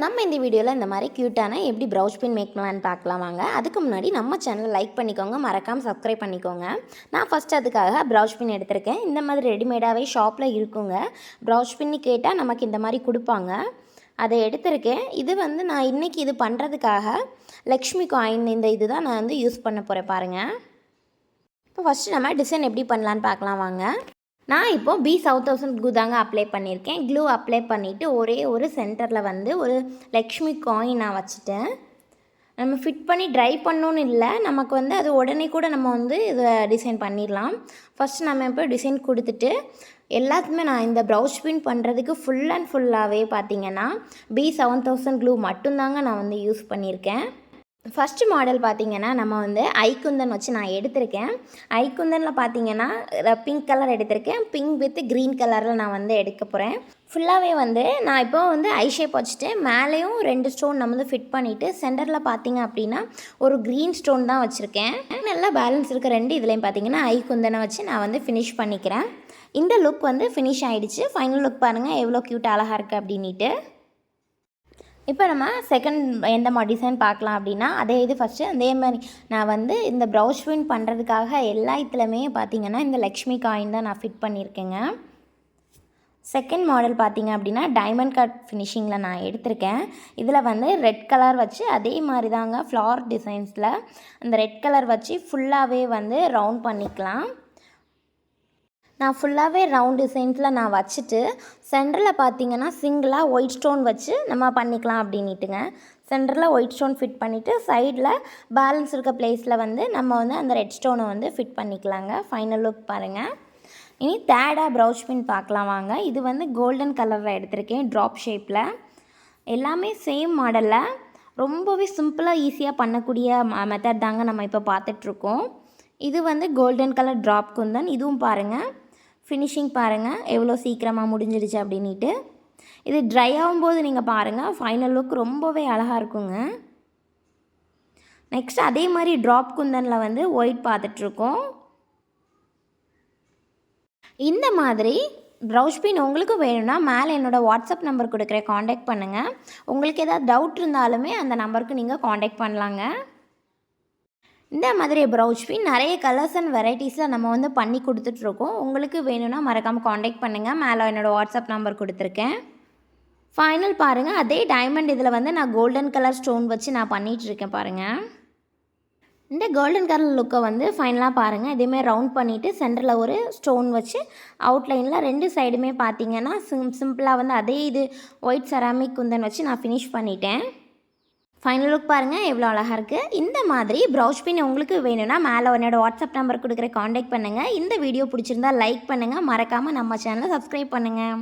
நம்ம இந்த வீடியோவில் இந்த மாதிரி க்யூட்டான எப்படி ப்ரௌஸ் பின் மேக் பண்ணலான்னு பார்க்கலாம் வாங்க. அதுக்கு முன்னாடி நம்ம சேனலை லைக் பண்ணிக்கோங்க, மறக்காமல் சப்ஸ்கிரைப் பண்ணிக்கோங்க. நான் ஃபஸ்ட் அதுக்காக ப்ரௌஸ் பின் எடுத்திருக்கேன். இந்த மாதிரி ரெடிமேடாகவே ஷாப்பில் இருக்குங்க. ப்ரௌஸ் பின்னு கேட்டால் நமக்கு இந்த மாதிரி கொடுப்பாங்க. அதை எடுத்திருக்கேன். இது வந்து நான் இன்றைக்கி இது பண்ணுறதுக்காக லக்ஷ்மி காயின் இந்த இது தான் நான் வந்து யூஸ் பண்ண போகிறேன் பாருங்கள். இப்போ ஃபஸ்ட்டு நம்ம டிசைன் எப்படி பண்ணலான்னு பார்க்கலாம் வாங்க. நான் இப்போது B7000 க்ளூ தாங்க அப்ளை பண்ணியிருக்கேன். க்ளூ அப்ளை பண்ணிவிட்டு ஒரே ஒரு சென்டரில் வந்து ஒரு லக்ஷ்மி காயின் நான் வச்சுட்டேன். நம்ம ஃபிட் பண்ணி ட்ரை பண்ணணுன்னு இல்லை, நமக்கு வந்து அது உடனே கூட நம்ம வந்து இதை டிசைன் பண்ணிடலாம். ஃபஸ்ட்டு நம்ம இப்போ டிசைன் கொடுத்துட்டு எல்லாத்துக்குமே நான் இந்த ப்ரௌஸ் பின் பண்ணுறதுக்கு ஃபுல் அண்ட் ஃபுல்லாகவே பார்த்திங்கன்னா B7000 க்ளூ மட்டும்தாங்க நான் வந்து யூஸ் பண்ணியிருக்கேன். ஃபஸ்ட்டு மாடல் பார்த்திங்கன்னா நம்ம வந்து ஐக்குந்தன் வச்சு நான் எடுத்திருக்கேன். ஐக்குந்தனில் பார்த்திங்கன்னா பிங்க் கலர் எடுத்திருக்கேன். பிங்க் வித் க்ரீன் கலரில் நான் வந்து எடுக்க போகிறேன். ஃபுல்லாகவே வந்து நான் இப்போ வந்து ஐ ஷேப் வச்சுட்டு மேலேயும் 2 ஸ்டோன் நம்ம வந்து ஃபிட் பண்ணிவிட்டு சென்டரில் பார்த்திங்க அப்படின்னா ஒரு க்ரீன் ஸ்டோன் தான் வச்சுருக்கேன். நல்லா பேலன்ஸ் இருக்க 2 இதுலேயும் பார்த்திங்கன்னா ஐக்குந்தனை வச்சு நான் வந்து ஃபினிஷ் பண்ணிக்கிறேன். இந்த லுக் வந்து ஃபினிஷ் ஆகிடுச்சு. ஃபைனல் லுக் பாருங்கள் எவ்வளோ க்யூட் அழகாக இருக்குது அப்படின்ட்டு. இப்போ நம்ம செகண்ட் எந்த மாதிரி டிசைன் பார்க்கலாம் அப்படின்னா அதே இது ஃபஸ்ட்டு அதே மாதிரி நான் வந்து இந்த ப்ரௌஸ் பின் பண்ணுறதுக்காக எல்லா இதுலையுமே பார்த்திங்கன்னா இந்த லக்ஷ்மி காயின் தான் நான் ஃபிட் பண்ணியிருக்கேங்க. செகண்ட் மாடல் பார்த்திங்க அப்படின்னா டைமண்ட் கட் ஃபினிஷிங்கில் நான் எடுத்திருக்கேன். இதில் வந்து ரெட் கலர் வச்சு அதே மாதிரி தாங்க ஃப்ளார் டிசைன்ஸில் அந்த ரெட் கலர் வச்சு ஃபுல்லாகவே வந்து ரவுண்ட் பண்ணிக்கலாம். நான் ஃபுல்லாகவே ரவுண்ட் டிசைன்ஸில் நான் வச்சுட்டு சென்டரில் பார்த்திங்கன்னா சிங்கிளாக ஒயிட் ஸ்டோன் வச்சு நம்ம பண்ணிக்கலாம் அப்படின்ட்டுங்க. சென்டரில் ஒயிட் ஸ்டோன் ஃபிட் பண்ணிவிட்டு சைடில் பேலன்ஸ் இருக்க பிளேஸில் வந்து நம்ம வந்து அந்த ரெட் ஸ்டோனை வந்து ஃபிட் பண்ணிக்கலாங்க. ஃபைனல் லுக் பாருங்கள். இனி தேர்டாக ப்ரௌஸ் பின் பார்க்கலாம் வாங்க. இது வந்து கோல்டன் கலரில் எடுத்திருக்கேன், ட்ராப் ஷேப்பில். எல்லாமே சேம் மாடலில் ரொம்பவே சிம்பிளாக ஈஸியாக பண்ணக்கூடிய மெத்தட் தாங்க நம்ம இப்போ பார்த்துட்ருக்கோம். இது வந்து கோல்டன் கலர் ட்ராப் குந்தன். இதுவும் பாருங்கள் ஃபினிஷிங் பாருங்கள் எவ்வளோ சீக்கிரமாக முடிஞ்சிடுச்சு அப்படின்ட்டு. இது ட்ரை ஆகும்போது நீங்கள் பாருங்கள் ஃபைனல் லுக் ரொம்பவே அழகாக இருக்குங்க. நெக்ஸ்ட் அதே மாதிரி ட்ராப் குந்தனில் வந்து ஒயிட் பார்த்துட்ருக்கோம். இந்த மாதிரி ப்ரௌஸ் பின் உங்களுக்கு வேணும்னா மேலே என்னோடய வாட்ஸ்அப் நம்பர் கொடுக்குறேன், காண்டாக்ட் பண்ணுங்கள். உங்களுக்கு ஏதாவது டவுட் இருந்தாலுமே அந்த நம்பருக்கு நீங்கள் காண்டாக்ட் பண்ணலாங்க. இந்த மாதிரி ப்ரௌஸ் பின் நிறைய கலர்ஸ் அண்ட் வெரைட்டிஸில் நம்ம வந்து பண்ணி கொடுத்துட்ருக்கோம். உங்களுக்கு வேணும்னா மறக்காமல் காண்டாக்ட் பண்ணுங்கள். மேலே என்னோடய வாட்ஸ்அப் நம்பர் கொடுத்துருக்கேன். ஃபைனல் பாருங்கள் அதே டைமண்ட் இதில் வந்து நான் கோல்டன் கலர் ஸ்டோன் வச்சு நான் பண்ணிகிட்ருக்கேன் பாருங்கள். இந்த கோல்டன் கலர் லுக்கை வந்து ஃபைனலாக பாருங்கள் இதேமாதிரி ரவுண்ட் பண்ணிவிட்டு சென்டரில் ஒரு ஸ்டோன் வச்சு அவுட்லைனில் 2 சைடுமே பார்த்திங்கன்னா சிம்பிளாக வந்து அதே இது ஒயிட் செராமிக் குந்தன் வச்சு நான் ஃபினிஷ் பண்ணிட்டேன். ஃபைனல் லுக் பாருங்கள் எவ்வளோ அழகாக இருக்குது. இந்த மாதிரி ப்ரௌஸ் பின் உங்களுக்கு வேணும்னா மேலே என்னோடய வாட்ஸ்அப் நம்பர் கொடுக்குற காண்டாக்ட் பண்ணுங்கள். இந்த வீடியோ பிடிச்சிருந்தா லைக் பண்ணுங்கள், மறக்காமல் நம்ம சேனலை சப்ஸ்கிரைப் பண்ணுங்கள்.